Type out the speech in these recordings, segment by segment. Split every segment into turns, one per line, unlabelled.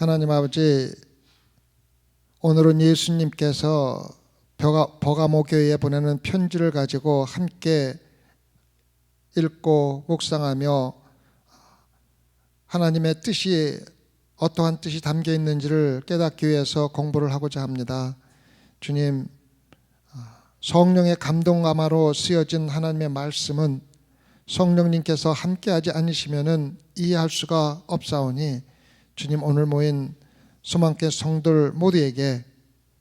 하나님 아버지, 오늘은 예수님께서 버가모 교회에 보내는 편지를 가지고 함께 읽고 묵상하며 하나님의 뜻이 어떠한 뜻이 담겨 있는지를 깨닫기 위해서 공부를 하고자 합니다. 주님, 성령의 감동감화로 쓰여진 하나님의 말씀은 성령님께서 함께하지 않으시면은 이해할 수가 없사오니 주님, 오늘 모인 소망교회 성도들 모두에게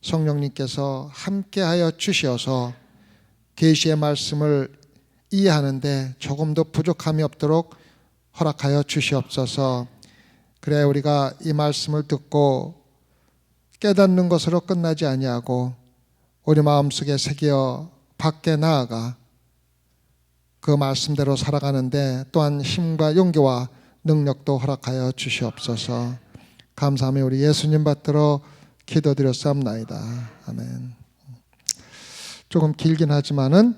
성령님께서 함께하여 주시어서 계시의 말씀을 이해하는데 조금도 부족함이 없도록 허락하여 주시옵소서. 그래야 우리가 이 말씀을 듣고 깨닫는 것으로 끝나지 아니하고 우리 마음속에 새겨 밖에 나아가 그 말씀대로 살아가는데 또한 힘과 용기와 능력도 허락하여 주시옵소서. 감사하며 우리 예수님 받들어 기도드렸사옵나이다. 아멘. 조금 길긴 하지만은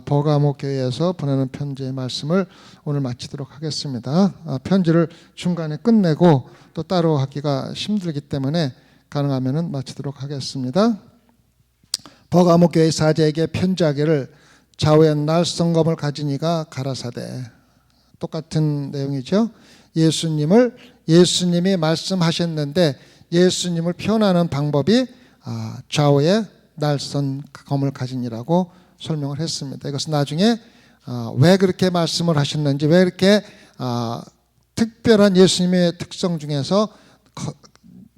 버가모 교회에서 보내는 편지의 말씀을 오늘 마치도록 하겠습니다. 편지를 중간에 끝내고 또 따로 하기가 힘들기 때문에 가능하면은 마치도록 하겠습니다. 버가모 교회 사제에게 편지하기를 좌우의 날성검을 가진 이가 가라사대. 똑같은 내용이죠. 예수님이 말씀하셨는데 예수님을 표현하는 방법이 좌우의 날성검을 가진이라고 설명을 했습니다. 이것은 나중에 왜 그렇게 말씀을 하셨는지, 왜 이렇게 특별한 예수님의 특성 중에서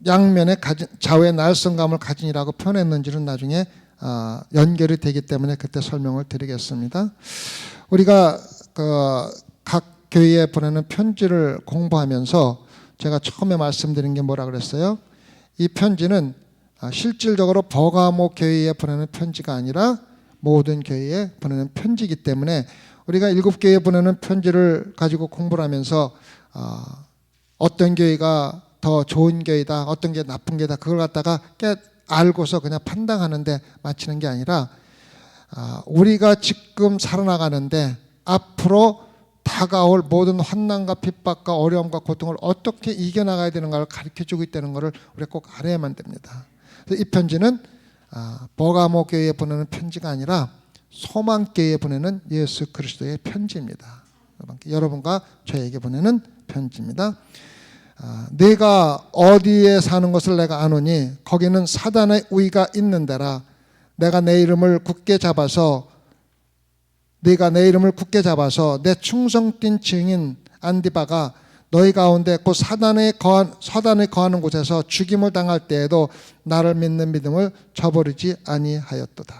양면에 좌우의 날성검을 가진이라고 표현했는지는 나중에 연결이 되기 때문에 그때 설명을 드리겠습니다. 우리가 각 교회에 보내는 편지를 공부하면서 제가 처음에 말씀드린 게 뭐라 그랬어요? 이 편지는 실질적으로 버가모 교회에 보내는 편지가 아니라 모든 교회에 보내는 편지이기 때문에 우리가 7교회에 보내는 편지를 가지고 공부를 하면서 어떤 교회가 더 좋은 교회다, 어떤 게 나쁜 교회다, 그걸 갖다가 알고서 그냥 판단하는데 마치는 게 아니라 우리가 지금 살아나가는데 앞으로 다가올 모든 환난과 핍박과 어려움과 고통을 어떻게 이겨나가야 되는가를 가르쳐주고 있다는 것을 우리가 꼭 알아야만 됩니다. 그래서 이 편지는 버가모 교회에 보내는 편지가 아니라 소망교회에 보내는 예수 그리스도의 편지입니다. 여러분과 저에게 보내는 편지입니다. 내가 어디에 사는 것을 내가 아노니 거기는 사단의 우위가 있는 데라. 내가 내 이름을 굳게 잡아서 내 충성된 증인 안디바가 너희 가운데 곧 사단이 거하는 곳에서 죽임을 당할 때에도 나를 믿는 믿음을 저버리지 아니하였도다.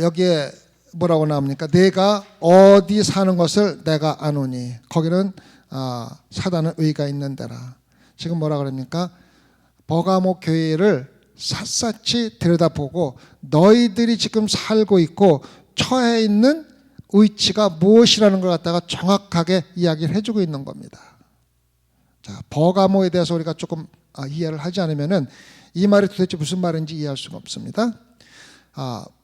여기에 뭐라고 나옵니까? 내가 어디 사는 것을 내가 아노니 거기는 사단의 의가 있는 데라. 지금 뭐라 그럽니까? 버가모 교회를 샅샅이 들여다보고 너희들이 지금 살고 있고 처해 있는 위치가 무엇이라는 걸 갖다가 정확하게 이야기를 해주고 있는 겁니다. 자, 버가모에 대해서 우리가 조금 이해를 하지 않으면은 이 말이 도대체 무슨 말인지 이해할 수가 없습니다.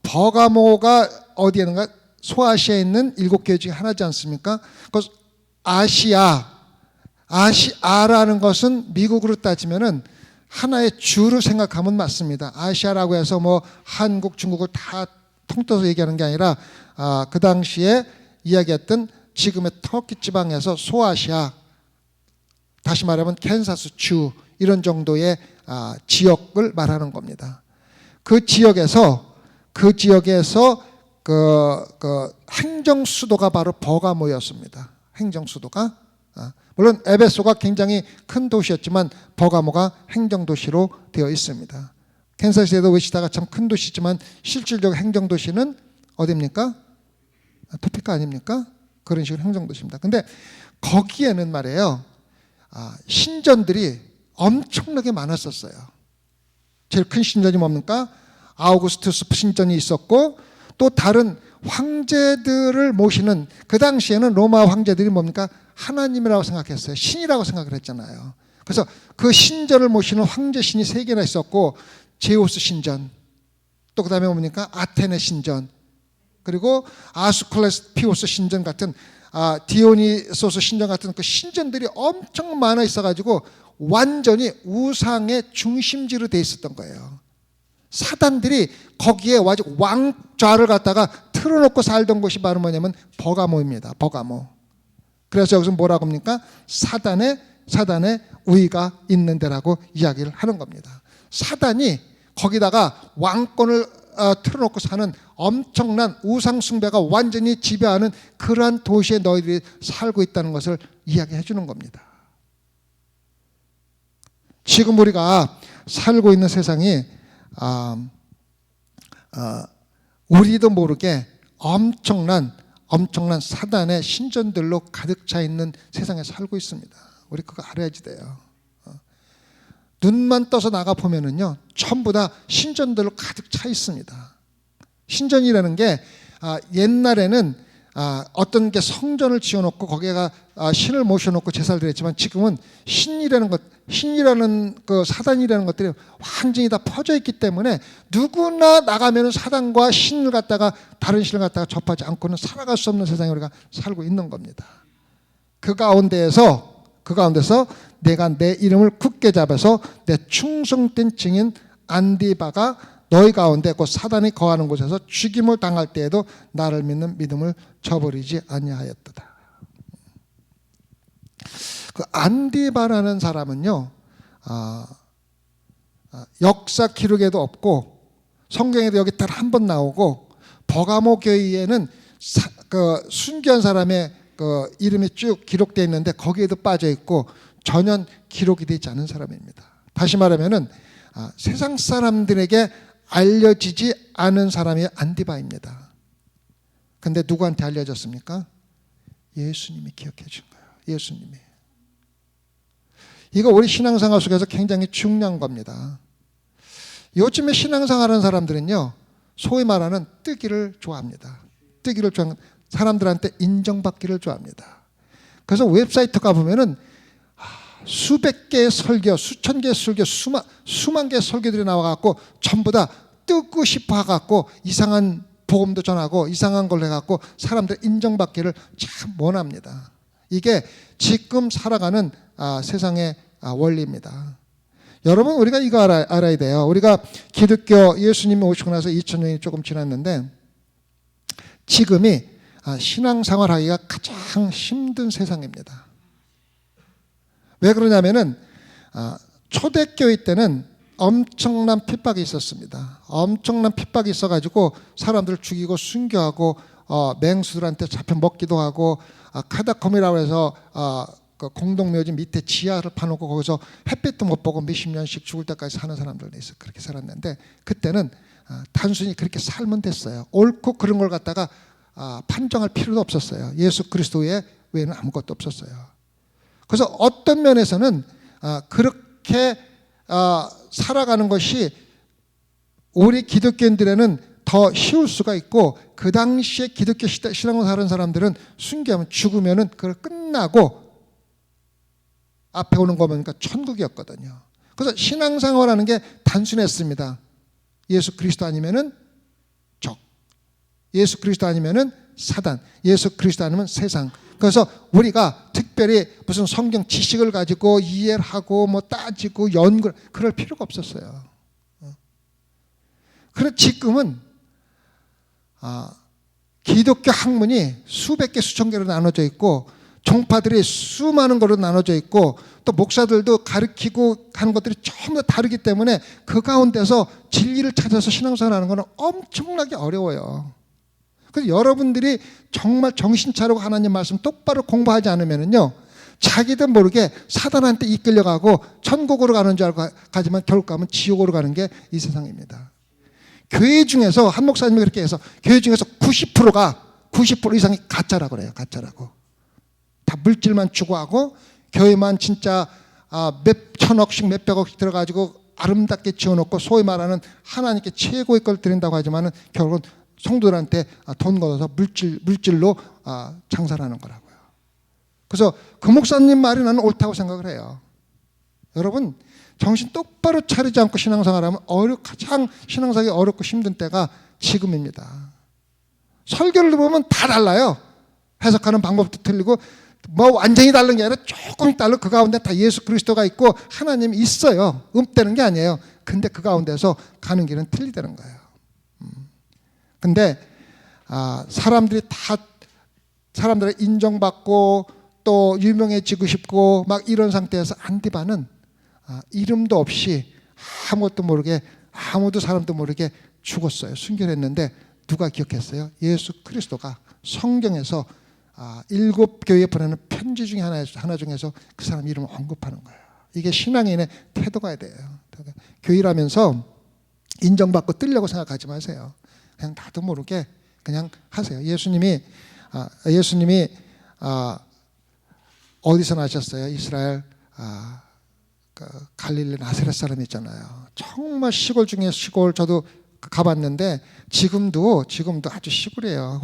버가모가 어디에 있는가? 소아시아에 있는 7교회 중에 하나지 않습니까? 그 아시아라는 것은 미국으로 따지면은 하나의 주로 생각하면 맞습니다. 아시아라고 해서 뭐 한국, 중국을 다 통틀어서 얘기하는 게 아니라 그 당시에 이야기했던 지금의 터키 지방에서 소아시아, 다시 말하면 캔사스 주 이런 정도의 지역을 말하는 겁니다. 그 지역에서 그 행정 수도가 바로 버가모였습니다. 행정 수도가 물론 에베소가 굉장히 큰 도시였지만 버가모가 행정도시로 되어 있습니다. 캔사스에도 위치다가 참 큰 도시지만 실질적 행정도시는 어디입니까? 토피카 아닙니까? 그런 식으로 행정도시입니다. 근데 거기에는 말이에요, 신전들이 엄청나게 많았었어요. 제일 큰 신전이 뭡니까? 아우구스투스 신전이 있었고, 또 다른 황제들을 모시는, 그 당시에는 로마 황제들이 뭡니까? 하나님이라고 생각했어요. 신이라고 생각을 했잖아요. 그래서 그 신전을 모시는 황제신이 3개나 있었고, 제우스 신전, 또 그 다음에 뭡니까? 아테네 신전, 그리고 아스클레피오스 신전 같은 디오니소스 신전 같은 그 신전들이 엄청 많아 있어가지고 완전히 우상의 중심지로 돼 있었던 거예요. 사단들이 거기에 왕좌를 갖다가 틀어놓고 살던 곳이 바로 뭐냐면 버가모입니다. 버가모. 그래서 여기서 뭐라고 합니까? 사단의 우위가 있는 데라고 이야기를 하는 겁니다. 사단이 거기다가 왕권을 틀어놓고 사는 엄청난 우상 숭배가 완전히 지배하는 그러한 도시에 너희들이 살고 있다는 것을 이야기해 주는 겁니다. 지금 우리가 살고 있는 세상이 우리도 모르게 엄청난 사단의 신전들로 가득 차 있는 세상에 살고 있습니다. 우리 그거 알아야지 돼요. 눈만 떠서 나가 보면은요, 전부 다 신전들로 가득 차 있습니다. 신전이라는 게 옛날에는 어떤 게 성전을 지어놓고 거기에가 신을 모셔놓고 제사를 드렸지만 지금은 신이라는 그 사단이라는 것들이 완전히 다 퍼져 있기 때문에 누구나 나가면은 사단과 신을 갖다가 다른 신을 갖다가 접하지 않고는 살아갈 수 없는 세상에 우리가 살고 있는 겁니다. 그 가운데서 내가 내 이름을 굳게 잡아서 내 충성된 증인 안디바가 너희 가운데 곧 사단이 거하는 곳에서 죽임을 당할 때에도 나를 믿는 믿음을 저버리지 아니하였도다. 그 안디바라는 사람은요, 역사 기록에도 없고 성경에도 여기 딱 한 번 나오고 버가모 교회에는 그 순교한 사람의 그 이름이 쭉 기록되어 있는데 거기에도 빠져 있고 전혀 기록이 되지 않은 사람입니다. 다시 말하면은 세상 사람들에게 알려지지 않은 사람이 안디바입니다. 근데 누구한테 알려졌습니까? 예수님이 기억해 준 거예요. 예수님이. 이거 우리 신앙생활 속에서 굉장히 중요한 겁니다. 요즘에 신앙생활하는 사람들은요, 소위 말하는 뜨기를 좋아합니다. 뜨기를 좋아하는 사람들한테 인정받기를 좋아합니다. 그래서 웹사이트 가보면은 수백 개의 설교, 수천 개의 설교, 수만 개의 설교들이 나와갖고 전부 다 뜨고 싶어 해갖고 이상한 복음도 전하고 이상한 걸 해갖고 사람들 인정받기를 참 원합니다. 이게 지금 살아가는 세상의 원리입니다. 여러분, 우리가 이거 알아야 돼요. 우리가 기독교 예수님이 오시고 나서 2000년이 조금 지났는데 지금이 신앙생활 하기가 가장 힘든 세상입니다. 왜 그러냐면은 초대교회 때는 엄청난 핍박이 있었습니다. 엄청난 핍박이 있어가지고 사람들을 죽이고 순교하고 맹수들한테 잡혀 먹기도 하고 카다콤이라고 해서 그 공동묘지 밑에 지하를 파놓고 거기서 햇빛도 못 보고 몇십 년씩 죽을 때까지 사는 사람들도 있어요. 그렇게 살았는데 그때는 단순히 그렇게 살면 됐어요. 옳고 그런 걸 갖다가 판정할 필요도 없었어요. 예수 그리스도 외에는 아무것도 없었어요. 그래서 어떤 면에서는 그렇게 살아가는 것이 우리 기독교인들에는 더 쉬울 수가 있고 그 당시에 기독교 신앙을 사는 사람들은 순교하면 죽으면은 그걸 끝나고 앞에 오는 거 보니까 천국이었거든요. 그래서 신앙생활하는 게 단순했습니다. 예수 그리스도 아니면은 적, 예수 그리스도 아니면은 사단, 예수 그리스도 아니면 세상. 그래서 우리가 특별히 무슨 성경 지식을 가지고 이해를 하고 뭐 따지고 연구를 그럴 필요가 없었어요. 그런데 지금은 기독교 학문이 수백 개 수천 개로 나눠져 있고 종파들이 수많은 거로 나눠져 있고 또 목사들도 가르치고 하는 것들이 전부 다 다르기 때문에 그 가운데서 진리를 찾아서 신앙생활하는 것은 엄청나게 어려워요. 그래서 여러분들이 정말 정신 차리고 하나님 말씀 똑바로 공부하지 않으면요 자기도 모르게 사단한테 이끌려가고 천국으로 가는 줄 알고 가지만 결국 가면 지옥으로 가는 게 이 세상입니다. 교회 중에서 한 목사님이 그렇게 해서 교회 중에서 90% 이상이 가짜라고 그래요. 가짜라고. 다 물질만 추구하고 교회만 진짜 몇 천억씩 몇백억씩 들어가지고 아름답게 지어놓고 소위 말하는 하나님께 최고의 걸 드린다고 하지만은 결국은 성도들한테 돈 걷어서 물질로 장사를 하는 거라고요. 그래서 그 목사님 말이 나는 옳다고 생각을 해요. 여러분 정신 똑바로 차리지 않고 신앙생활하면 가장 신앙생활이 어렵고 힘든 때가 지금입니다. 설교를 보면 다 달라요. 해석하는 방법도 틀리고 뭐 완전히 다른 게 아니라 조금 다른 그 가운데 다 예수 그리스도가 있고 하나님이 있어요. 읍되는 게 아니에요. 근데 그 가운데서 가는 길은 틀리다는 거예요. 근데 사람들의 인정받고 또 유명해지고 싶고 막 이런 상태에서 안디바는 이름도 없이 아무것도 모르게 아무도 사람도 모르게 죽었어요. 순교했는데 누가 기억했어요? 예수 그리스도가 성경에서 7 교회에 보내는 편지 중에 하나 중에서 그 사람 이름을 언급하는 거예요. 이게 신앙인의 태도가 돼요. 교회라면서 인정받고 뜨려고 생각하지 마세요. 그냥 나도 모르게 그냥 하세요. 예수님이 어디서 나셨어요? 이스라엘 갈릴리 나사렛 사람 있잖아요. 정말 시골 중에 시골. 저도 가봤는데 지금도 아주 시골이에요.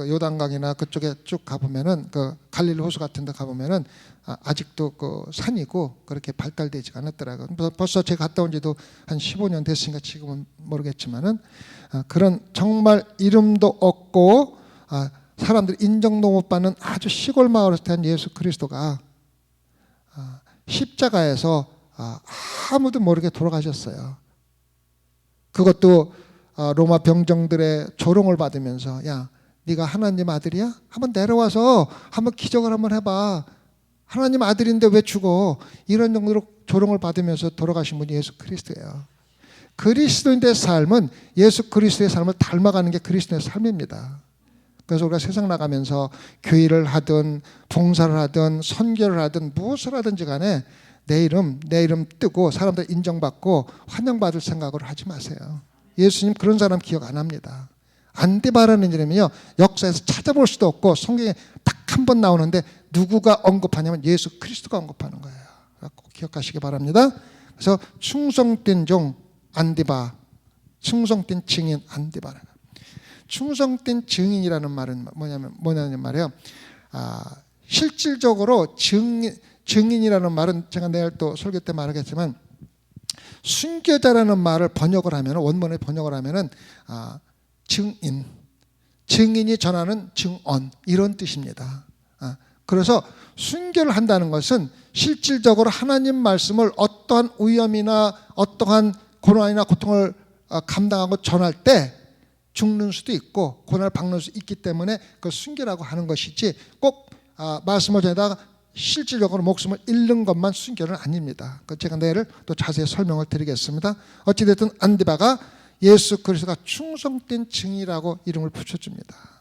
요단강이나 그쪽에 쭉 가보면은 그 갈릴리 호수 같은 데 가보면은 아직도 그 산이고 그렇게 발달되지 않았더라고요. 벌써 제가 갔다 온 지도 한 15년 됐으니까 지금은 모르겠지만은 그런 정말 이름도 없고 사람들이 인정도 못 받는 아주 시골 마을에서 태어난 예수 그리스도가 십자가에서 아무도 모르게 돌아가셨어요. 그것도 로마 병정들의 조롱을 받으면서 야, 네가 하나님 아들이야? 한번 내려와서 한번 기적을 한번 해봐. 하나님 아들인데 왜 죽어? 이런 정도로 조롱을 받으면서 돌아가신 분이 예수 그리스도예요. 그리스도인의 삶은 예수 그리스도의 삶을 닮아가는 게 그리스도의 삶입니다. 그래서 우리가 세상 나가면서 교회를 하든 봉사를 하든 선교를 하든 무엇을 하든지 간에 내 이름 뜨고 사람들 인정받고 환영받을 생각으로 하지 마세요. 예수님 그런 사람 기억 안 합니다. 안디바라는 이름이요, 역사에서 찾아볼 수도 없고 성경에 딱 한 번 나오는데 누구가 언급하냐면 예수 그리스도가 언급하는 거예요. 꼭 기억하시기 바랍니다. 그래서 충성된 종 안디바, 충성된 증인 안디바라. 충성된 증인이라는 말은 뭐냐면 말이에요. 실질적으로 증인이라는 말은 제가 내일 또 설교 때 말하겠지만 순교자라는 말을 번역을 하면 원문에 번역을 하면은 증인이 전하는 증언 이런 뜻입니다. 그래서 순교를 한다는 것은 실질적으로 하나님 말씀을 어떠한 위험이나 어떠한 고난이나 고통을 감당하고 전할 때 죽는 수도 있고 고난을 받는 수 있기 때문에 그 순교라고 하는 것이지 꼭 말씀을 전하다가 실질적으로 목숨을 잃는 것만 순교는 아닙니다. 제가 내일 또 자세히 설명을 드리겠습니다. 어찌됐든 안디바가 예수 그리스도가 충성된 증이라고 이름을 붙여줍니다.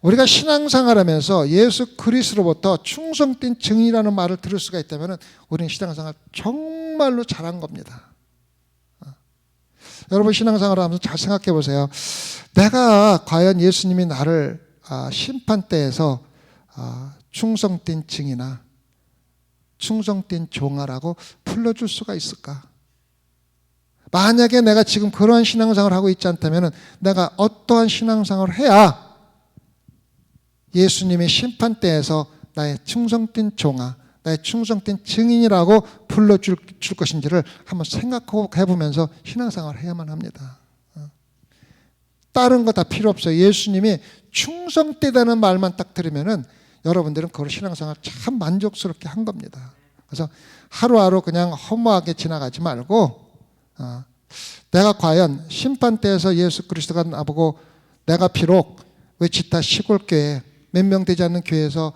우리가 신앙생활하면서 예수 그리스도로부터 충성된 증이라는 말을 들을 수가 있다면 우리는 신앙생활 정말로 잘한 겁니다. 여러분 신앙생활을 하면서 잘 생각해 보세요. 내가 과연 예수님이 나를 심판대에서 충성된 증이나 충성된 종아라고 불러줄 수가 있을까? 만약에 내가 지금 그러한 신앙생활을 하고 있지 않다면 내가 어떠한 신앙생활을 해야 예수님의 심판대에서 나의 충성된 종아, 나의 충성된 증인이라고 불러줄 것인지를 한번 생각해 보면서 신앙생활을 해야만 합니다. 다른 거 다 필요 없어요. 예수님이 충성되다는 말만 딱 들으면은 여러분들은 그걸 신앙생활 참 만족스럽게 한 겁니다. 그래서 하루하루 그냥 허무하게 지나가지 말고 내가 과연 심판대에서 예수 그리스도가 나보고 내가 비록 위치타 시골교회 몇 명 되지 않는 교회에서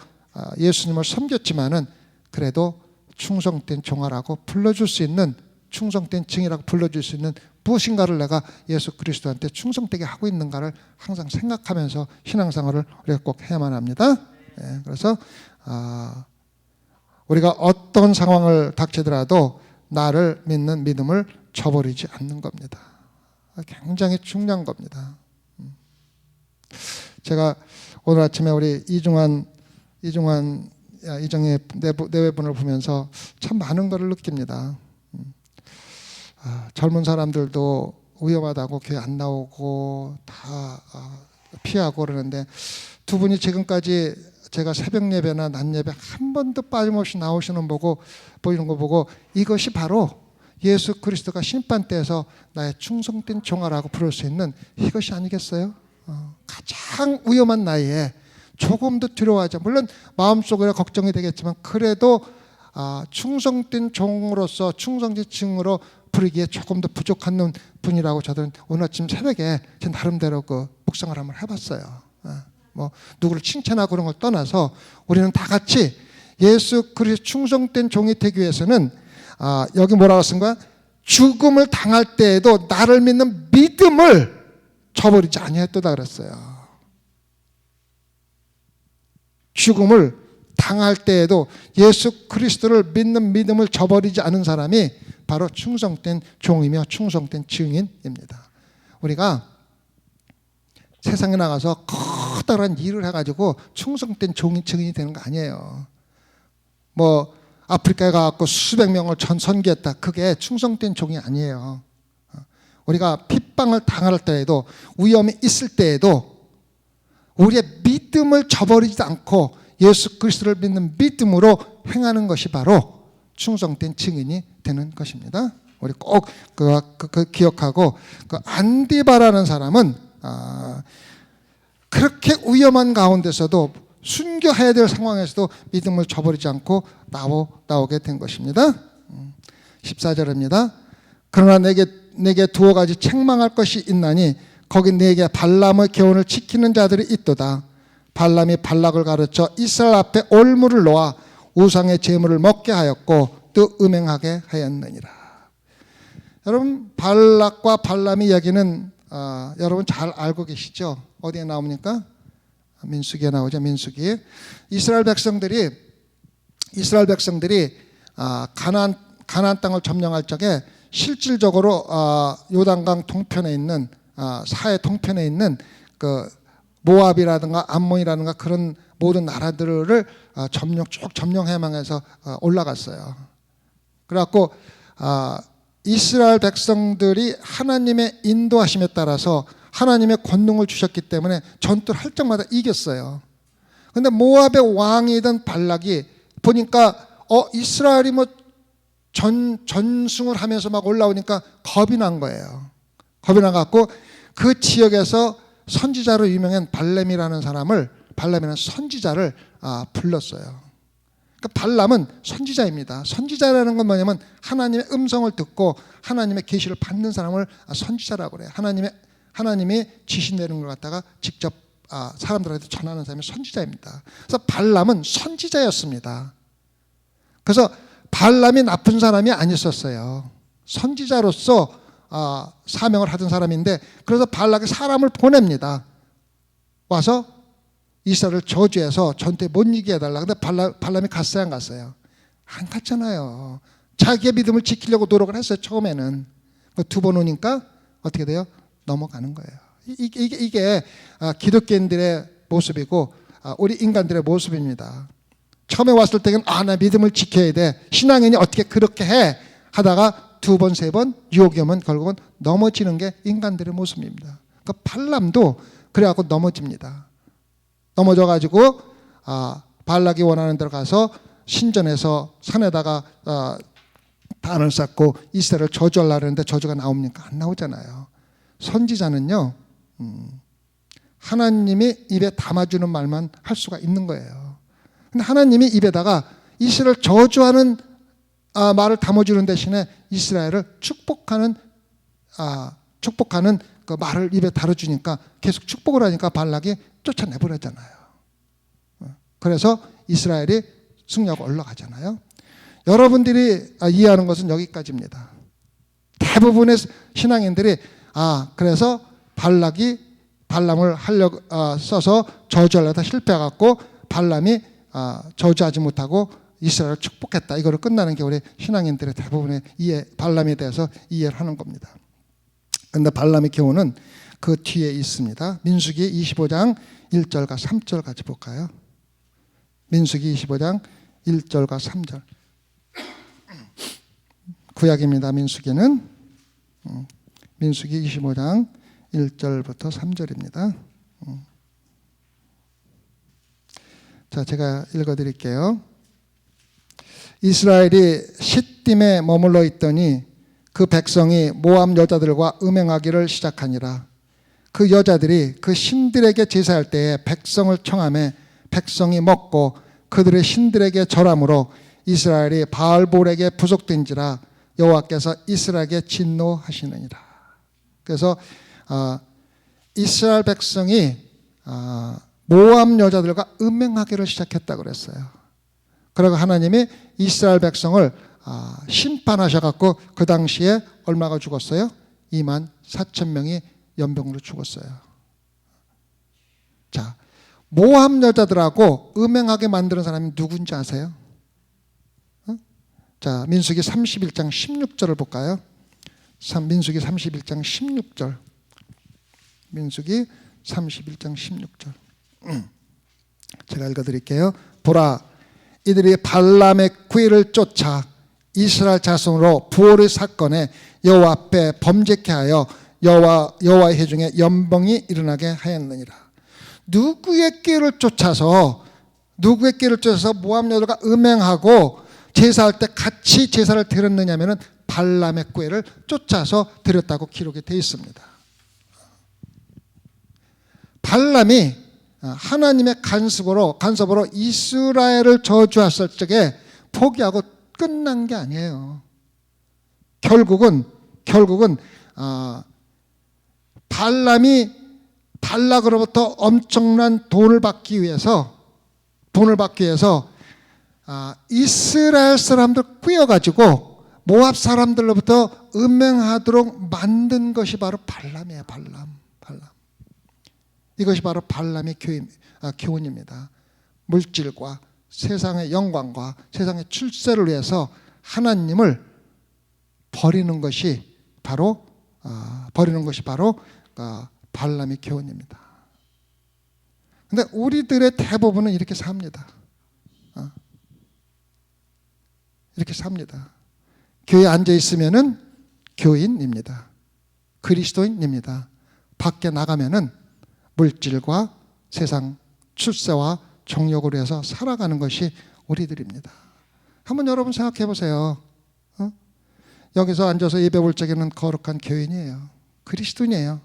예수님을 섬겼지만은 그래도 충성된 종아라고 불러줄 수 있는 충성된 증이라고 불러줄 수 있는 무엇인가를 내가 예수 그리스도한테 충성되게 하고 있는가를 항상 생각하면서 신앙생활을 우리가 꼭 해야만 합니다. 그래서 우리가 어떤 상황을 닥치더라도 나를 믿는 믿음을 저버리지 않는 겁니다. 굉장히 중요한 겁니다. 제가 오늘 아침에 우리 이정의 내외분을 보면서 참 많은 것을 느낍니다. 젊은 사람들도 위험하다고 교회 안 나오고 다 피하고 그러는데 두 분이 지금까지 제가 새벽 예배나 낮 예배 한 번도 빠짐없이 나오시는 보이는 거 보고 이것이 바로 예수 그리스도가 심판대에서 나의 충성된 종아라고 부를 수 있는 이것이 아니겠어요? 가장 위험한 나이에 조금도 두려워하지, 물론 마음속으로 걱정이 되겠지만 그래도 충성된 종으로서 충성된 증으로 부르기에 조금 더 부족한 분이라고 저는 오늘 아침 새벽에 제 나름대로 그 묵상을 한번 해봤어요. 뭐 누구를 칭찬하고 그런 걸 떠나서 우리는 다 같이 예수 그리스도 충성된 종이 되기 위해서는 여기 뭐라고 쓴 거야? 죽음을 당할 때에도 나를 믿는 믿음을 저버리지 아니했도다 그랬어요. 죽음을 당할 때에도 예수 그리스도를 믿는 믿음을 저버리지 않은 사람이 바로 충성된 종이며 충성된 증인입니다. 우리가 세상에 나가서 커다란 일을 해가지고 충성된 증인이 되는 거 아니에요. 뭐 아프리카에 가서 수백 명을 선교했다, 그게 충성된 종이 아니에요. 우리가 핍박을 당할 때에도, 위험이 있을 때에도 우리의 믿음을 저버리지 않고 예수 그리스도를 믿는 믿음으로 행하는 것이 바로 충성된 증인이 되는 것입니다. 우리 꼭 기억하고, 그 안디바라는 사람은 그렇게 위험한 가운데서도 순교해야 될 상황에서도 믿음을 저버리지 않고 나오게 된 것입니다. 14절입니다. 그러나 내게 두어 가지 책망할 것이 있나니 거기 내게 발람의 교훈을 지키는 자들이 있도다. 발람이 발락을 가르쳐 이스라엘 앞에 올무를 놓아 우상의 제물을 먹게 하였고 또 음행하게 하였느니라. 여러분, 발락과 발람의 이야기는 여러분 잘 알고 계시죠? 어디에 나옵니까? 민수기에 나오죠. 민수기. 이스라엘 백성들이 가나안 땅을 점령할 적에 실질적으로 요단강 동편에 있는 사해 동편에 있는 그 모압이라든가 암몬이라든가 그런 모든 나라들을 쭉 점령해망해서 올라갔어요. 그래갖고 이스라엘 백성들이 하나님의 인도하심에 따라서 하나님의 권능을 주셨기 때문에 전투를 할 적마다 이겼어요. 근데 모압의 왕이던 발락이 보니까 이스라엘이 뭐 전승을 하면서 막 올라오니까 겁이 난 거예요. 겁이 나갖고 그 지역에서 선지자로 유명한 발람이라는 선지자를 불렀어요. 그러니까 발람은 선지자입니다. 선지자라는 건 뭐냐면 하나님의 음성을 듣고 하나님의 계시를 받는 사람을 선지자라고 그래요. 하나님이 지시 내는 걸 갖다가 직접 사람들한테 전하는 사람이 선지자입니다. 그래서 발람은 선지자였습니다. 그래서 발람이 나쁜 사람이 아니었어요. 선지자로서 사명을 하던 사람인데, 그래서 발락이 사람을 보냅니다. 와서 이스라엘을 저주해서 전투에 못 이기게 해달라. 근데 발람이 갔어요, 안 갔어요? 안 갔잖아요. 자기의 믿음을 지키려고 노력을 했어요, 처음에는. 두 번 오니까 어떻게 돼요? 넘어가는 거예요. 이게 기독교인들의 모습이고 우리 인간들의 모습입니다. 처음에 왔을 때는 나 믿음을 지켜야 돼, 신앙인이 어떻게 그렇게 해 하다가 두 번, 세 번 유혹이 오면 결국은 넘어지는 게 인간들의 모습입니다. 그러니까 발람도 그래갖고 넘어집니다. 넘어져가지고 발락이 원하는 데로 가서 신전에서 산에다가 단을 쌓고 이스라엘을 저주하려고 하는데 저주가 나옵니까? 안 나오잖아요. 선지자는요, 하나님이 입에 담아주는 말만 할 수가 있는 거예요. 근데 하나님이 입에다가 이스라엘 저주하는 말을 담아주는 대신에 이스라엘을 축복하는 그 말을 입에 달아주니까 계속 축복을 하니까 발락이 쫓아내버렸잖아요. 그래서 이스라엘이 승리하고 올라가잖아요. 여러분들이 이해하는 것은 여기까지입니다. 대부분의 신앙인들이 그래서 발락이 발람을 써서 저주하려다 실패해갖고 발람이 저주하지 못하고 이스라엘을 축복했다, 이거로 끝나는 게 우리 신앙인들의 대부분의 발람에 대해서 이해를 하는 겁니다. 그런데 발람의 교훈은 그 뒤에 있습니다. 민수기 25장 1절과 3절 같이 볼까요? 민수기 25장 1절과 3절. 구약입니다. 민수기는 민수기 25장 1절부터 3절입니다. 자, 제가 읽어드릴게요. 이스라엘이 시딤에 머물러 있더니 그 백성이 모압 여자들과 음행하기를 시작하니라. 그 여자들이 그 신들에게 제사할 때에 백성을 청함에 백성이 먹고 그들의 신들에게 절함으로 이스라엘이 바알볼에게 부속된지라 여호와께서 이스라엘에게 진노하시느니라. 그래서 이스라엘 백성이 모압 여자들과 음행하기를 시작했다고 그랬어요. 그리고 하나님이 이스라엘 백성을 심판하셔갖고 그 당시에 얼마가 죽었어요? 2만 4천 명이 연병으로 죽었어요. 자, 모압 여자들하고 음행하게 만드는 사람이 누군지 아세요? 자, 민수기 31장 16절을 볼까요? 민수기 31장 16절. 민수기 31장 16절. 제가 읽어드릴게요. 보라, 이들이 발람의 구애를 쫓아 이스라엘 자손으로 부올의 사건에 여호와 앞에 범죄케 하여 여호와의 회중에 연병이 일어나게 하였느니라. 누구의 꾀를 쫓아서 모압 여자가 음행하고 제사할 때 같이 제사를 드렸느냐면은 발람의 꾀를 쫓아서 드렸다고 기록이 되어 있습니다. 발람이 하나님의 간섭으로 이스라엘을 저주했을 적에 포기하고 끝난 게 아니에요. 결국은 발람이 발락으로부터 엄청난 돈을 받기 위해서 이스라엘 사람들 꾸여가지고 모압 사람들로부터 음행하도록 만든 것이 바로 발람이에요. 발람. 이것이 바로 발람의 교훈입니다. 물질과 세상의 영광과 세상의 출세를 위해서 하나님을 버리는 것이 바로 발람의 교훈입니다. 근데 우리들의 대부분은 이렇게 삽니다. 이렇게 삽니다. 교회에 앉아 있으면은 교인입니다. 그리스도인입니다. 밖에 나가면은 물질과 세상 출세와 정욕을 위해서 살아가는 것이 우리들입니다. 한번 여러분 생각해 보세요. 여기서 앉아서 예배 볼 적에는 거룩한 교인이에요. 그리스도인이에요.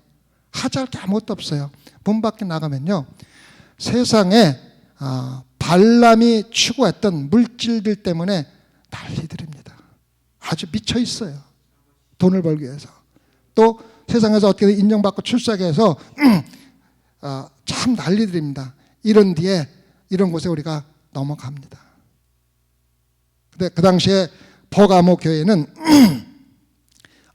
하자할 게 아무것도 없어요. 문 밖에 나가면요, 세상에 발람이 추구했던 물질들 때문에 난리들입니다. 아주 미쳐 있어요. 돈을 벌기 위해서. 또 세상에서 어떻게든 인정받고 출세하기 위해서 참 난리들입니다. 이런 곳에 우리가 넘어갑니다. 근데 그 당시에 버가모 교회는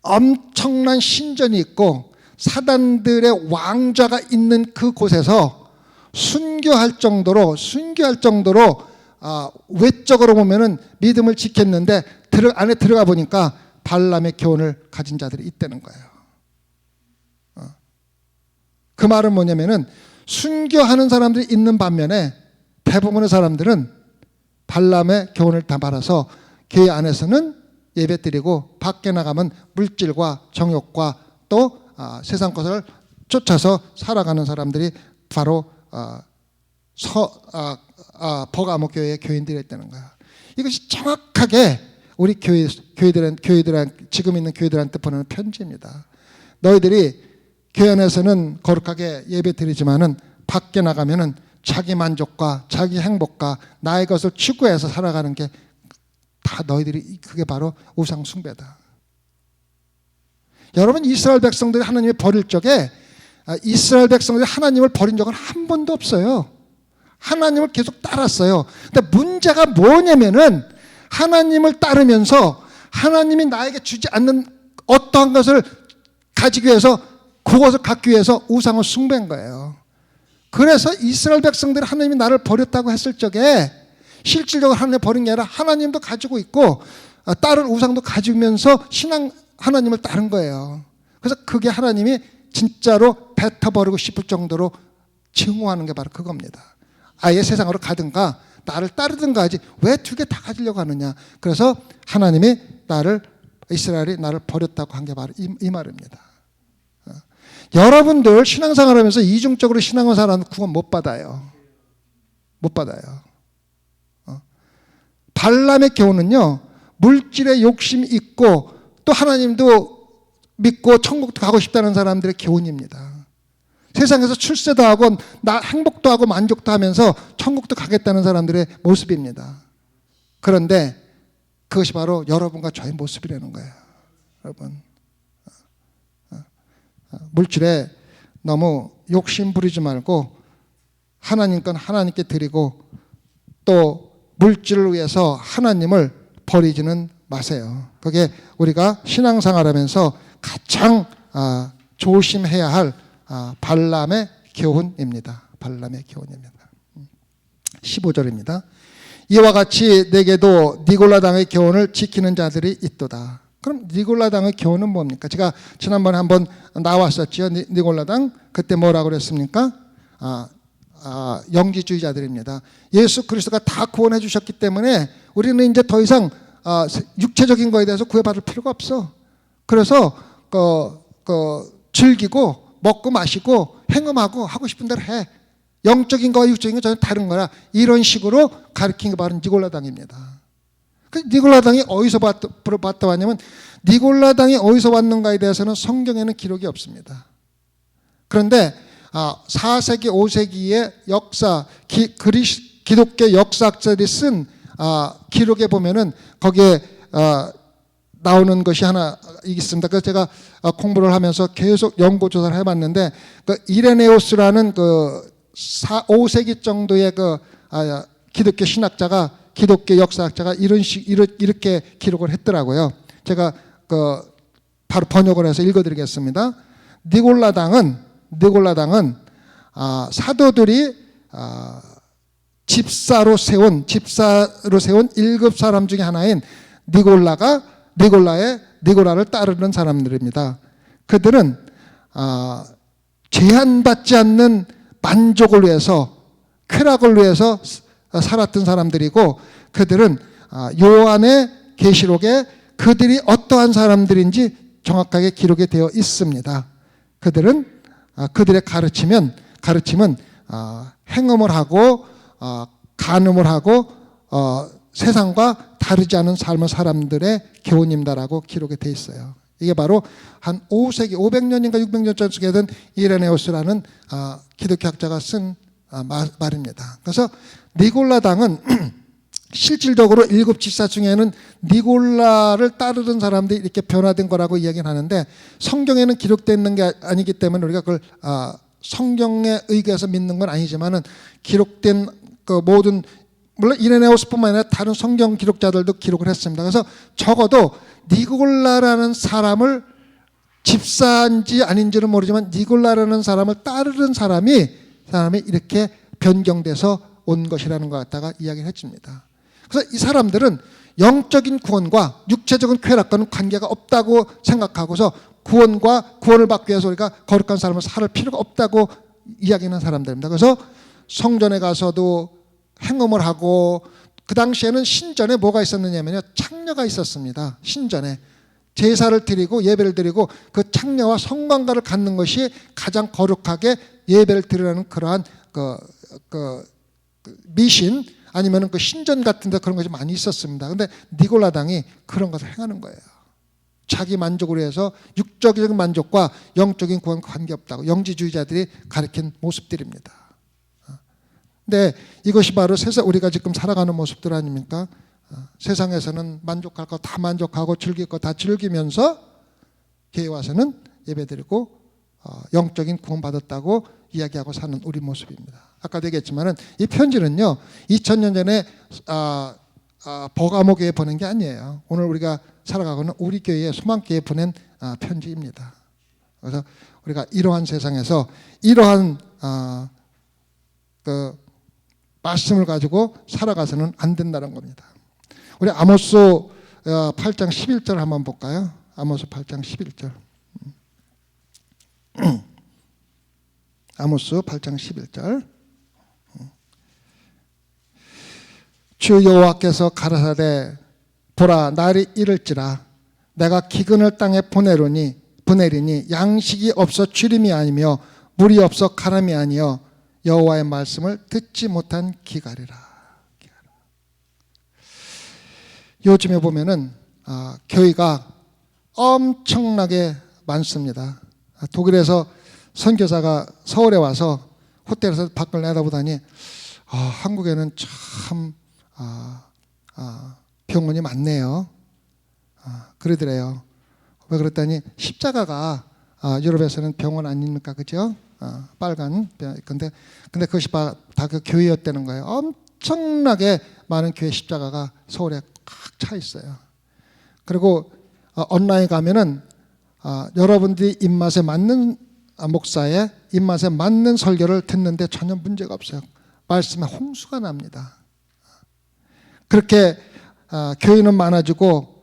엄청난 신전이 있고 사단들의 왕좌가 있는 그 곳에서 순교할 정도로 외적으로 보면은 믿음을 지켰는데 안에 들어가 보니까 발람의 교훈을 가진 자들이 있다는 거예요. 그 말은 뭐냐면은 순교하는 사람들이 있는 반면에 대부분의 사람들은 발람의 교훈을 다 받아서 교회 안에서는 예배드리고 밖에 나가면 물질과 정욕과 또 세상 것을 쫓아서 살아가는 사람들이 바로 버가모 교회의 교인들이었다는 거야. 이것이 정확하게 우리 교회들한 지금 있는 교회들한테 보내는 편지입니다. 너희들이 교회 안에서는 거룩하게 예배드리지만은 밖에 나가면은 자기 만족과 자기 행복과 나의 것을 추구해서 살아가는 게 다 너희들이, 그게 바로 우상 숭배다. 여러분, 이스라엘 백성들이 하나님을 버릴 적에 이스라엘 백성들이 하나님을 버린 적은 한 번도 없어요. 하나님을 계속 따랐어요. 근데 문제가 뭐냐면은 하나님을 따르면서 하나님이 나에게 주지 않는 어떠한 것을 가지기 위해서, 그것을 갖기 위해서 우상을 숭배한 거예요. 그래서 이스라엘 백성들이 하나님이 나를 버렸다고 했을 적에 실질적으로 하나님을 버린 게 아니라 하나님도 가지고 있고 다른 우상도 가지면서 하나님을 따른 거예요. 그래서 그게 하나님이 진짜로 뱉어버리고 싶을 정도로 증오하는 게 바로 그겁니다. 아예 세상으로 가든가 나를 따르든가 하지 왜 두 개 다 가지려고 하느냐. 그래서 하나님이 이스라엘이 나를 버렸다고 한 게 바로 이 말입니다. 여러분들 신앙생활 하면서 이중적으로 신앙을 살아는 구원 못 받아요. 못 받아요. 발람의 교훈은요, 물질에 욕심이 있고 또 하나님도 믿고 천국도 가고 싶다는 사람들의 교훈입니다. 세상에서 출세도 하고 행복도 하고 만족도 하면서 천국도 가겠다는 사람들의 모습입니다. 그런데 그것이 바로 여러분과 저의 모습이라는 거예요. 여러분, 물질에 너무 욕심 부리지 말고 하나님 건 하나님께 드리고 또 물질을 위해서 하나님을 버리지는 마세요. 그게 우리가 신앙생활하면서 가장 조심해야 할 발람의 교훈입니다. 발람의 교훈입니다. 15절입니다. 이와 같이 내게도 니골라 당의 교훈을 지키는 자들이 있도다. 그럼 니골라 당의 교훈은 뭡니까? 제가 지난번에 한번 나왔었죠. 니골라 당 그때 뭐라고 그랬습니까? 영지주의자들입니다. 예수 그리스도가 다 구원해 주셨기 때문에 우리는 이제 더 이상 육체적인 거에 대해서 구애받을 필요가 없어. 그래서 즐기고 먹고 마시고 행음하고 하고 싶은 대로 해. 영적인 거와 육적인 거 전혀 다른 거라. 이런 식으로 가르친 게 바로 니골라 당입니다. 니골라 당이 어디서 봤다 왔냐면 니골라 당이 어디서 왔는가에 대해서는 성경에는 기록이 없습니다. 그런데 4세기 5세기의 역사 기독교 역사학자들이 쓴 기록에 보면은 거기에 나오는 것이 하나 있습니다. 그래서 제가 공부를 하면서 계속 연구 조사를 해봤는데 그 이레네오스라는 5세기 정도의 기독교 신학자가 기독교 역사학자가 이렇게 기록을 했더라고요. 제가 바로 번역을 해서 읽어드리겠습니다. 니골라 당은 사도들이 집사로 세운 7 사람 중에 하나인 니골라를 따르는 사람들입니다. 그들은 제한받지 않는 만족을 위해서 쾌락을 위해서 살았던 사람들이고 그들은 요한의 계시록에 그들이 어떠한 사람들인지 정확하게 기록이 되어 있습니다. 그들의 가르침은 행음을 하고 간음을 하고 세상과 다르지 않은 삶을 사람들의 교훈입니다라고 기록이 되어 있어요. 이게 바로 한 5세기 500년인가 600년 전쯤에 된 이레네오스라는 기독교학자가 쓴 말입니다. 그래서 니골라 당은 실질적으로 7 집사 중에는 니골라를 따르던 사람들이 이렇게 변화된 거라고 이야기를 하는데 성경에는 기록되어 있는 게 아니기 때문에 우리가 그걸 성경에 의거해서 믿는 건 아니지만은 기록된 모든 물론 이레네오스뿐만 아니라 다른 성경 기록자들도 기록을 했습니다. 그래서 적어도 니골라라는 사람을 집사인지 아닌지는 모르지만 니골라라는 사람을 따르는 사람이 이렇게 변경돼서 온 것이라는 것 갖다가 이야기를 해줍니다. 그래서 이 사람들은 영적인 구원과 육체적인 쾌락과는 관계가 없다고 생각하고서 구원을 받기 위해서 우리가 거룩한 삶을 살 필요가 없다고 이야기하는 사람들입니다. 그래서 성전에 가서도 행음을 하고 그 당시에는 신전에 뭐가 있었느냐면요. 창녀가 있었습니다. 신전에 제사를 드리고 예배를 드리고 그 창녀와 성관계를 갖는 것이 가장 거룩하게 예배를 드리라는 그러한 미신 아니면 그 신전 같은 데 그런 것이 많이 있었습니다. 그런데 니골라 당이 그런 것을 행하는 거예요. 자기 만족을 위해서 육적인 만족과 영적인 구원 관계없다고 영지주의자들이 가르친 모습들입니다. 근데 이것이 바로 우리가 지금 살아가는 모습들 아닙니까? 세상에서는 만족할 거 다 만족하고 즐길 거 다 즐기면서 교회 와서는 예배드리고 영적인 구원 받았다고 이야기하고 사는 우리 모습입니다. 아까도 얘기했지만은 이 편지는요 2000년 전에 버가모 교회에 보낸 게 아니에요. 오늘 우리가 살아가고는 우리 교회에 소망교회에 보낸 편지입니다. 그래서 우리가 이러한 세상에서 이러한 말씀을 가지고 살아가서는 안 된다는 겁니다. 우리 아모스 8장 11절 한번 볼까요? 아모스 8장 11절. 아모스 8장 11절. 주 여호와께서 가라사대 보라 날이 이를지라 내가 기근을 땅에 보내리니 양식이 없어 주림이 아니며 물이 없어 가람이 아니여 여호와의 말씀을 듣지 못한 기갈이라. 요즘에 보면은 교회가 엄청나게 많습니다. 독일에서 선교사가 서울에 와서 호텔에서 밖을 내다보더니 한국에는 참 병원이 많네요. 그러더래요. 왜 그랬더니 십자가가 유럽에서는 병원 아닙니까, 그죠? 빨간. 근데 그것이 다 그 교회였다는 거예요. 엄청나게 많은 교회 십자가가 서울에 꽉 차 있어요. 그리고 온라인 가면은 여러분들이 입맛에 맞는 목사의 입맛에 맞는 설교를 듣는데 전혀 문제가 없어요. 말씀에 홍수가 납니다. 그렇게 교회는 많아지고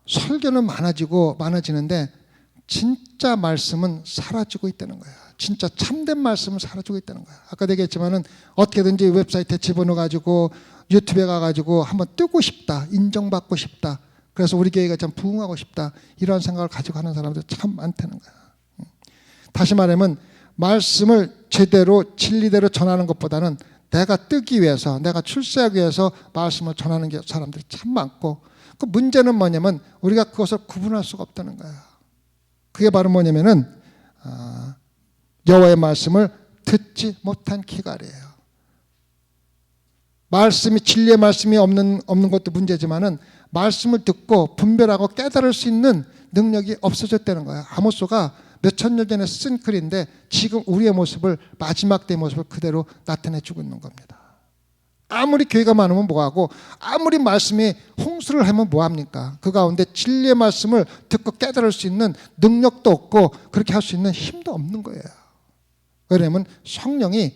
설교는 많아지는데 진짜 말씀은 사라지고 있다는 거예요. 진짜 참된 말씀은 사라지고 있다는 거예요. 아까 얘기했지만은 어떻게든지 웹사이트에 집어넣어가지고 유튜브에 가가지고 한번 뜨고 싶다, 인정받고 싶다. 그래서 우리 교회가 참 부흥하고 싶다, 이런 생각을 가지고 하는 사람들 참 많다는 거예요. 다시 말하면 말씀을 제대로 진리대로 전하는 것보다는 내가 뜨기 위해서, 내가 출세하기 위해서 말씀을 전하는 게 사람들이 참 많고, 그 문제는 뭐냐면 우리가 그것을 구분할 수가 없다는 거예요. 그게 바로 뭐냐면은 여호와의 말씀을 듣지 못한 기갈이에요. 말씀이, 진리의 말씀이 없는 것도 문제지만은 말씀을 듣고 분별하고 깨달을 수 있는 능력이 없어졌다는 거예요. 아모스가 몇천 년 전에 쓴 글인데 지금 우리의 모습을, 마지막 때의 모습을 그대로 나타내주고 있는 겁니다. 아무리 교회가 많으면 뭐하고, 아무리 말씀이 홍수를 하면 뭐합니까? 그 가운데 진리의 말씀을 듣고 깨달을 수 있는 능력도 없고 그렇게 할 수 있는 힘도 없는 거예요. 왜냐하면 성령이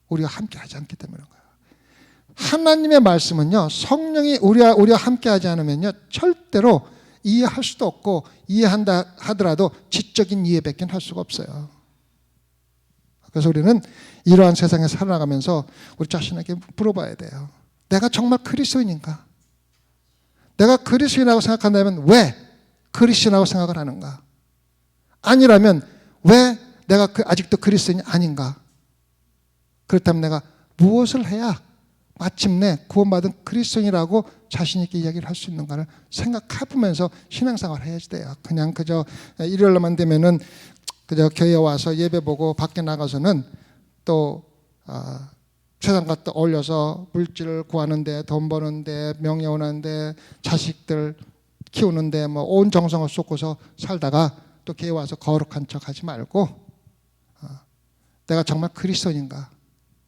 우리와 함께 하지 않기 때문에 그런 거예요. 하나님의 말씀은요, 성령이 우리와 함께 하지 않으면요 절대로 이해할 수도 없고, 이해한다 하더라도 지적인 이해밖에 할 수가 없어요. 그래서 우리는 이러한 세상에 살아가면서 우리 자신에게 물어봐야 돼요. 내가 정말 그리스도인인가? 내가 그리스도인이라고 생각한다면 왜 그리스도인이라고 생각을 하는가? 아니라면 왜 내가 아직도 그리스도인이 아닌가? 그렇다면 내가 무엇을 해야 마침내 구원받은 그리스도인이라고 자신 있게 이야기를 할 수 있는가를 생각해보면서 신앙생활을 해야지 돼요. 그냥 그저 일요일만 되면은 그저 교회에 와서 예배 보고 밖에 나가서는 또 세상과 또 어울려서 물질을 구하는데, 돈 버는데, 명예 오는데, 자식들 키우는데 뭐 온 정성을 쏟고서 살다가 또 교회 와서 거룩한 척 하지 말고, 내가 정말 그리스도인인가,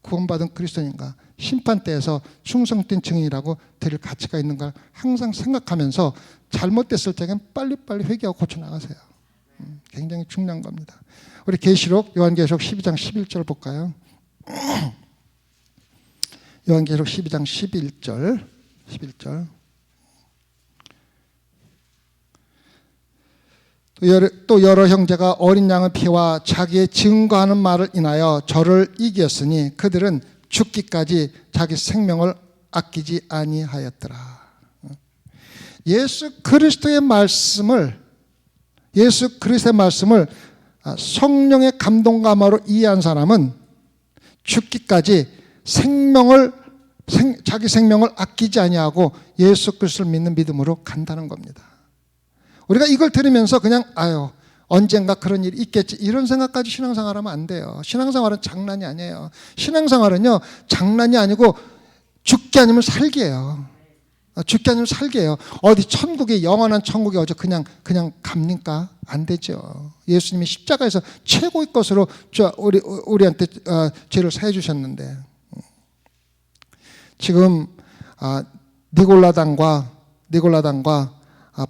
구원받은 그리스도인인가, 심판대에서 충성된 증인이라고 드릴 가치가 있는가 항상 생각하면서 잘못됐을 때는 빨리빨리 회개하고 고쳐나가세요. 굉장히 중요한 겁니다. 우리 계시록, 요한계시록 12장 11절 볼까요? 요한계시록 12장 11절. 또 여러 형제가 어린 양의 피와 자기의 증거하는 말을 인하여 저를 이겼으니 그들은 죽기까지 자기 생명을 아끼지 아니하였더라. 예수 그리스도의 말씀을 성령의 감동감화로 이해한 사람은 죽기까지 자기 생명을 아끼지 아니하고 예수 그리스도를 믿는 믿음으로 간다는 겁니다. 우리가 이걸 들으면서 그냥 언젠가 그런 일이 있겠지, 이런 생각까지 신앙생활하면 안 돼요. 신앙생활은 장난이 아니에요. 신앙생활은요 장난이 아니고 죽기 아니면 살기예요. 죽기 아니면 살기예요. 어디 천국에, 영원한 천국에 어제 그냥 갑니까? 안 되죠. 예수님이 십자가에서 최고의 것으로 우리한테 죄를 사해 주셨는데, 지금 니골라당과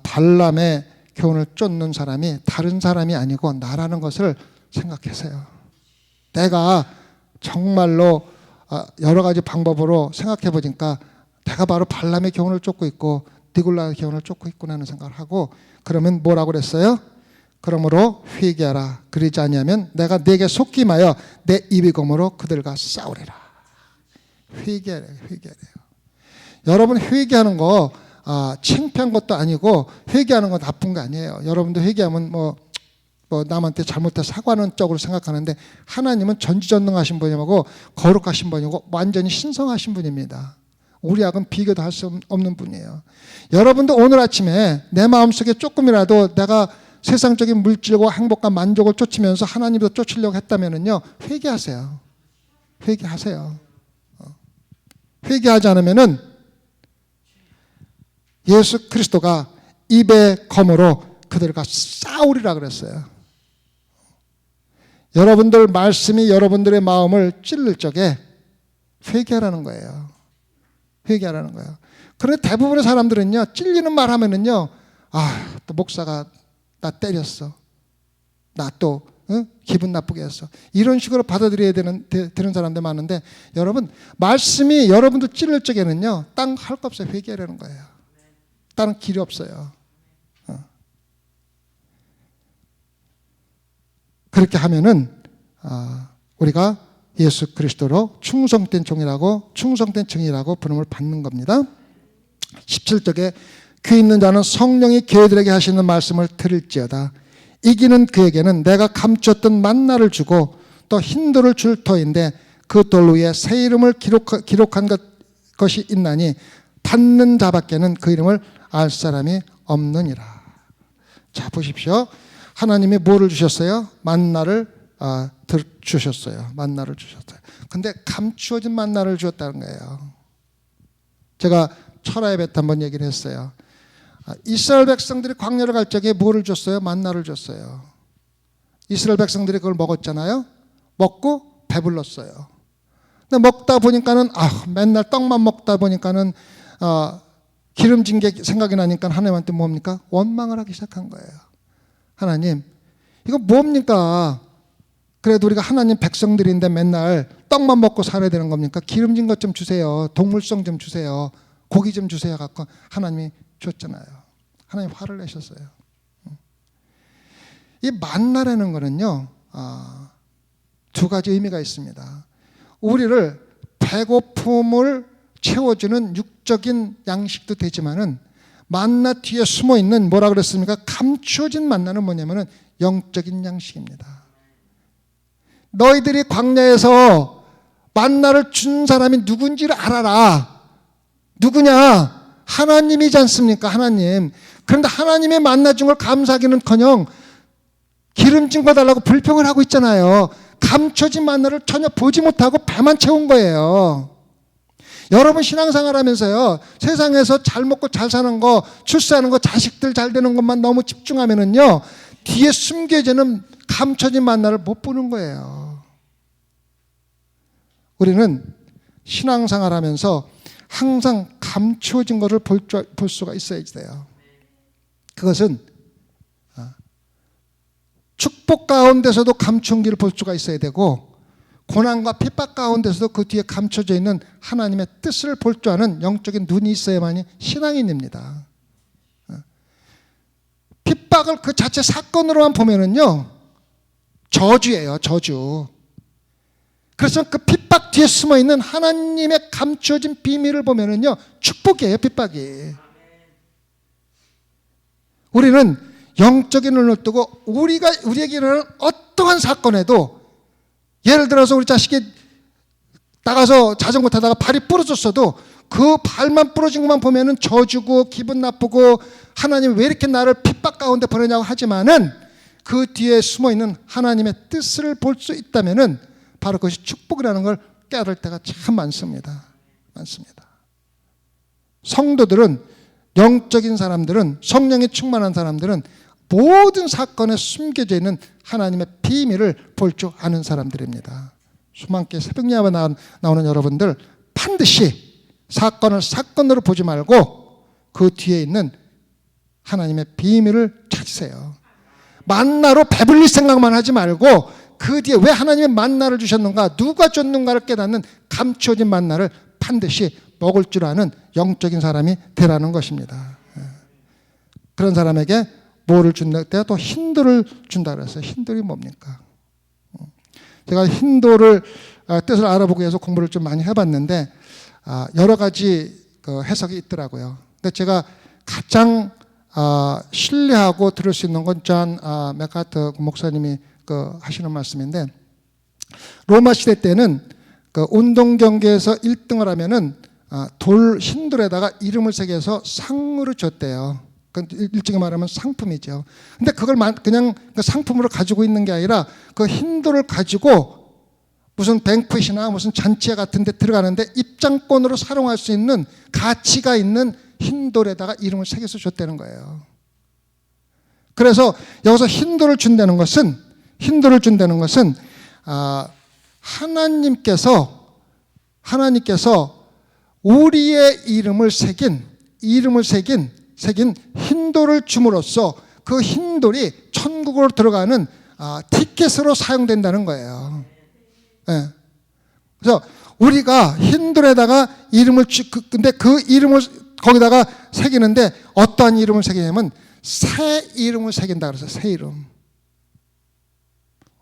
발람의 교훈을 쫓는 사람이 다른 사람이 아니고 나라는 것을 생각하세요. 내가 정말로 여러 가지 방법으로 생각해 보니까 내가 바로 발람의 교훈을 쫓고 있고 니골라의 교훈을 쫓고 있구나 하는 생각을 하고, 그러면 뭐라고 그랬어요? 그러므로 회개하라. 그러지 아니하면 내가 네게 속임하여 내 입이검으로 그들과 싸우리라. 회개하래요. 여러분, 회개하는 거 창피한 것도 아니고, 회개하는 건 나쁜 거 아니에요. 여러분도 회개하면 뭐 남한테 잘못해서 사과하는 쪽으로 생각하는데, 하나님은 전지전능하신 분이고 거룩하신 분이고 완전히 신성하신 분입니다. 우리하고는 비교도 할 수 없는 분이에요. 여러분도 오늘 아침에 내 마음속에 조금이라도 내가 세상적인 물질과 행복과 만족을 쫓으면서 하나님도 쫓으려고 했다면은요, 회개하세요. 회개하세요. 회개하지 않으면은 예수 그리스도가 입의 검으로 그들과 싸우리라 그랬어요. 여러분들 말씀이 여러분들의 마음을 찔릴 적에 회개하라는 거예요. 회개하라는 거예요. 그런데 대부분의 사람들은요, 찔리는 말 하면은요, 또 목사가 나 때렸어. 나 또 기분 나쁘게 했어. 이런 식으로 받아들여야 되는 사람들 많은데, 여러분 말씀이 여러분들 찔릴 적에는요, 딴 할 거 없어요. 회개하라는 거예요. 다른 길이 없어요. 그렇게 하면은 우리가 예수 그리스도로 충성된 종이라고, 충성된 증이라고 부름을 받는 겁니다. 17절에 귀 있는 자는 성령이 교회들에게 하시는 말씀을 들을지어다. 이기는 그에게는 내가 감추었던 만나를 주고 또 흰 돌을 줄 터인데 그 돌 위에 새 이름을 기록한 것이 있나니 받는 자밖에는 그 이름을 알 사람이 없느니라. 자, 보십시오. 하나님이 뭐를 주셨어요? 만나를 주셨어요. 만나를 주셨어요. 근데 감추어진 만나를 주었다는 거예요. 제가 철화의 뱃 한번 얘기를 했어요. 이스라엘 백성들이 광야를 갈 적에 뭐를 줬어요? 만나를 줬어요. 이스라엘 백성들이 그걸 먹었잖아요. 먹고 배불렀어요. 근데 먹다 보니까는 맨날 떡만 먹다 보니까는 기름진 게 생각이 나니까 하나님한테 뭡니까? 원망을 하기 시작한 거예요. 하나님, 이거 뭡니까? 그래도 우리가 하나님 백성들인데 맨날 떡만 먹고 살아야 되는 겁니까? 기름진 것 좀 주세요. 동물성 좀 주세요. 고기 좀 주세요. 갖고 하나님이 줬잖아요. 하나님 화를 내셨어요. 이 만나라는 거는요, 두 가지 의미가 있습니다. 우리를 배고픔을 채워주는 육적인 양식도 되지만은 만나 뒤에 숨어 있는 뭐라 그랬습니까? 감추어진 만나는 뭐냐면은 영적인 양식입니다. 너희들이 광야에서 만나를 준 사람이 누군지를 알아라. 누구냐? 하나님이지 않습니까? 하나님. 그런데 하나님의 만나 준 걸 감사하기는커녕 기름진 거 달라고 불평을 하고 있잖아요. 감춰진 만나를 전혀 보지 못하고 배만 채운 거예요. 여러분 신앙생활 하면서요, 세상에서 잘 먹고 잘 사는 거, 출세하는 거, 자식들 잘 되는 것만 너무 집중하면은요, 뒤에 숨겨지는 감춰진 만나를 못 보는 거예요. 우리는 신앙생활 하면서 항상 감춰진 것을 볼 수가 있어야 돼요. 그것은 축복 가운데서도 감춘 길을 볼 수가 있어야 되고, 고난과 핍박 가운데서도 그 뒤에 감춰져 있는 하나님의 뜻을 볼 줄 아는 영적인 눈이 있어야만이 신앙인입니다. 핍박을 그 자체 사건으로만 보면은요, 저주예요, 저주. 그래서 그 핍박 뒤에 숨어 있는 하나님의 감추어진 비밀을 보면은요, 축복이에요, 핍박이. 우리는 영적인 눈을 뜨고 우리에게 일어나는 어떠한 사건에도, 예를 들어서 우리 자식이 나가서 자전거 타다가 발이 부러졌어도 그 발만 부러진 것만 보면은 저주고 기분 나쁘고 하나님 왜 이렇게 나를 핍박 가운데 보내냐고 하지만은 그 뒤에 숨어 있는 하나님의 뜻을 볼 수 있다면은 바로 그것이 축복이라는 걸 깨달을 때가 참 많습니다. 많습니다. 성도들은, 영적인 사람들은, 성령이 충만한 사람들은 모든 사건에 숨겨져 있는 하나님의 비밀을 볼 줄 아는 사람들입니다. 수많게 새벽 예배 나오는 여러분들, 반드시 사건을 사건으로 보지 말고 그 뒤에 있는 하나님의 비밀을 찾으세요. 만나로 배불릴 생각만 하지 말고 그 뒤에 왜 하나님의 만나를 주셨는가, 누가 줬는가를 깨닫는 감추어진 만나를 반드시 먹을 줄 아는 영적인 사람이 되라는 것입니다. 그런 사람에게 뭐를 준다? 때가 또 흰돌을 준다 그랬어요. 흰돌이 뭡니까? 제가 흰돌을 뜻을 알아보기 위해서 공부를 좀 많이 해봤는데 여러 가지 그 해석이 있더라고요. 근데 제가 가장 신뢰하고 들을 수 있는 건 존 맥카트 목사님이 하시는 말씀인데, 로마 시대 때는 그 운동 경기에서 1등을 하면은 흰돌에다가 이름을 새겨서 상으로 줬대요. 일찍이 말하면 상품이죠. 근데 그걸 그냥 그 상품으로 가지고 있는 게 아니라 그 힌도를 가지고 무슨 뱅크이나 무슨 잔치 같은 데 들어가는데 입장권으로 사용할 수 있는 가치가 있는 흰돌에다가 이름을 새겨서 줬다는 거예요. 그래서 여기서 흰돌을 준다는 것은 하나님께서 우리의 이름을 새긴 흰돌을 줌으로써 그 흰돌이 천국으로 들어가는 티켓으로 사용된다는 거예요. 네. 그래서 우리가 흰돌에다가 이름을 근데 그 이름을 거기다가 새기는데 어떠한 이름을 새기냐면 새 이름을 새긴다 그래서 새 이름.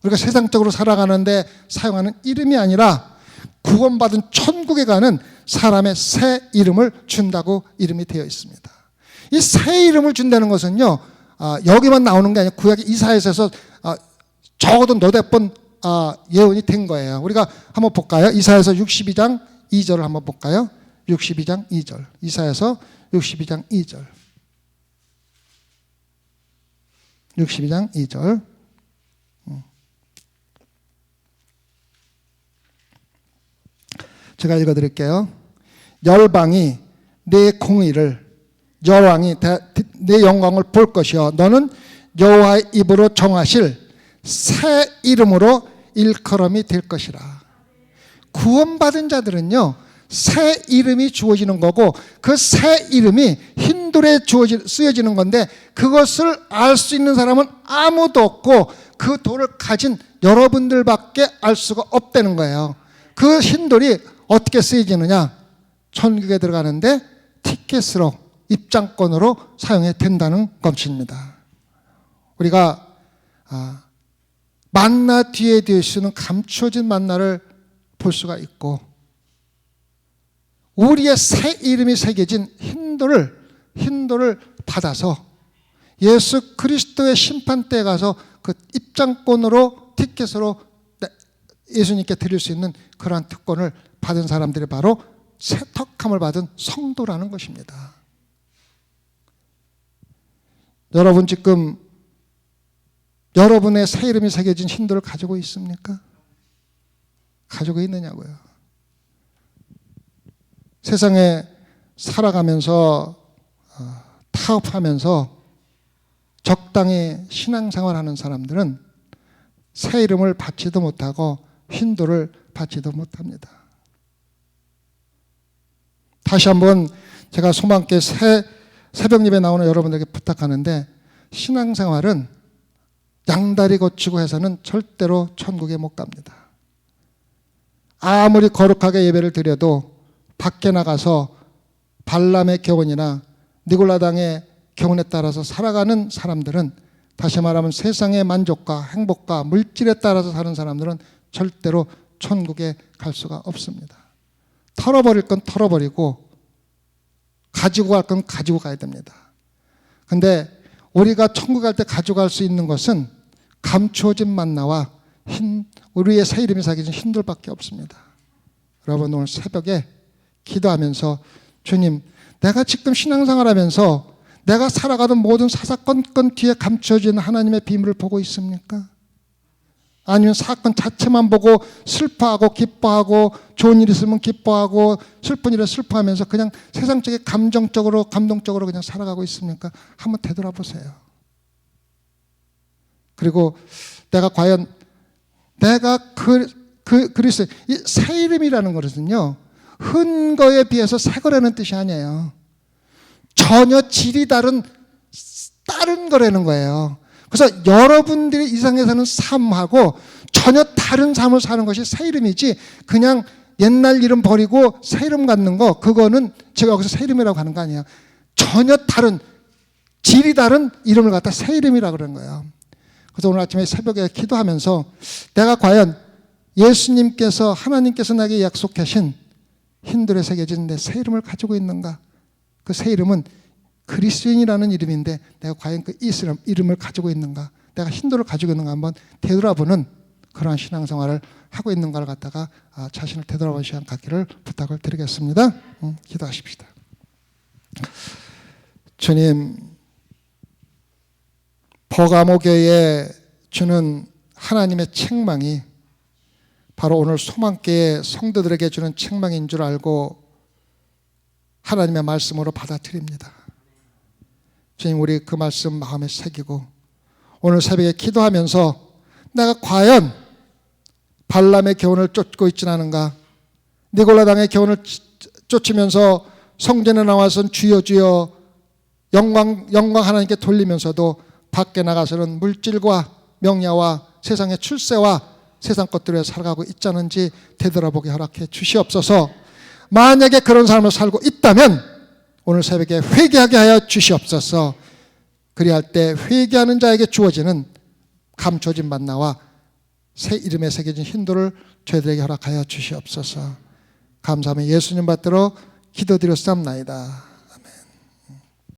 우리가 세상적으로 살아가는데 사용하는 이름이 아니라 구원받은 천국에 가는 사람의 새 이름을 준다고 이름이 되어 있습니다. 이 새 이름을 준다는 것은요, 여기만 나오는 게 아니라 구약 이사야서에서 적어도 너댓 번 예언이 된 거예요. 우리가 한번 볼까요? 이사야서 62장 2절을 한번 볼까요? 62장 2절. 이사야서 62장 2절. 62장 2절. 제가 읽어드릴게요. 열방이 내 공의를, 여왕이 내 영광을 볼 것이요 너는 여호와의 입으로 정하실 새 이름으로 일컬음이 될 것이라. 구원받은 자들은요, 새 이름이 주어지는 거고 그 새 이름이 흰돌에 쓰여지는 건데 그것을 알 수 있는 사람은 아무도 없고 그 돌을 가진 여러분들밖에 알 수가 없다는 거예요. 그 흰돌이 어떻게 쓰여지느냐? 천국에 들어가는데 티켓으로, 입장권으로 사용이 된다는 것입니다. 우리가 만나 뒤에 될 수는 감추어진 만나를 볼 수가 있고 우리의 새 이름이 새겨진 흰돌을 받아서 예수 그리스도의 심판대에 가서 그 입장권으로 티켓으로 예수님께 드릴 수 있는 그러한 특권을 받은 사람들이 바로 세턱함을 받은 성도라는 것입니다. 여러분 지금 여러분의 새 이름이 새겨진 흰돌을 가지고 있습니까? 가지고 있느냐고요. 세상에 살아가면서 타협하면서 적당히 신앙생활하는 사람들은 새 이름을 받지도 못하고 흰돌을 받지도 못합니다. 다시 한번 제가 소망께 새벽 예배 나오는 여러분들에게 부탁하는데 신앙생활은 양다리 거치고 해서는 절대로 천국에 못 갑니다. 아무리 거룩하게 예배를 드려도 밖에 나가서 발람의 교훈이나 니골라당의 교훈에 따라서 살아가는 사람들은, 다시 말하면 세상의 만족과 행복과 물질에 따라서 사는 사람들은 절대로 천국에 갈 수가 없습니다. 털어버릴 건 털어버리고 가지고 갈 건 가지고 가야 됩니다. 근데 우리가 천국 갈 때 가져갈 수 있는 것은 감추어진 만나와 우리의 새 이름이 새겨진 흰돌밖에 없습니다. 여러분 오늘 새벽에 기도하면서 주님, 내가 지금 신앙생활하면서 내가 살아가던 모든 사사건건 뒤에 감춰진 하나님의 비밀을 보고 있습니까? 아니면 사건 자체만 보고 슬퍼하고 기뻐하고 좋은 일 있으면 기뻐하고 슬픈 일에 슬퍼하면서 그냥 세상적인 감동적으로 그냥 살아가고 있습니까? 한번 되돌아보세요. 그리고 내가 과연 그리스도 이 새 이름이라는 것은요, 흔거에 비해서 새 거라는 뜻이 아니에요. 전혀 질이 다른 거라는 거예요. 그래서 여러분들이 이 세상에 사는 삶하고 전혀 다른 삶을 사는 것이 새 이름이지, 그냥 옛날 이름 버리고 새 이름 갖는 거, 그거는 제가 여기서 새 이름이라고 하는 거 아니에요. 전혀 다른, 질이 다른 이름을 갖다 새 이름이라고 그러는 거예요. 그래서 오늘 아침에 새벽에 기도하면서 내가 과연 예수님께서, 하나님께서 나에게 약속하신 흰돌에 새겨진 내 새 이름을 가지고 있는가? 그 새 이름은 그리스도인이라는 이름인데 내가 과연 그 이름을 가지고 있는가? 내가 흰돌을 가지고 있는가? 한번 되돌아보는 그러한 신앙생활을 하고 있는가를 갖다가 자신을 되돌아보는 시간 갖기를 부탁을 드리겠습니다. 기도하십시다. 주님, 버가모 교회에 주는 하나님의 책망이 바로 오늘 소망교회 성도들에게 주는 책망인 줄 알고 하나님의 말씀으로 받아들입니다. 주님, 우리 그 말씀 마음에 새기고 오늘 새벽에 기도하면서 내가 과연 발람의 교훈을 쫓고 있지는 않은가, 니골라당의 교훈을 쫓으면서 성전에 나와서는 주여 주여 영광 하나님께 돌리면서도 밖에 나가서는 물질과 명예와 세상의 출세와 세상 것들에 살아가고 있자는지 되돌아보게 허락해 주시옵소서. 만약에 그런 삶을 살고 있다면 오늘 새벽에 회개하게 하여 주시옵소서. 그리할 때 회개하는 자에게 주어지는 감춰진 만나와 새 이름에 새겨진 힌도를 저희들에게 허락하여 주시옵소서. 감사하며 예수님 받들어 기도드렸사옵나이다.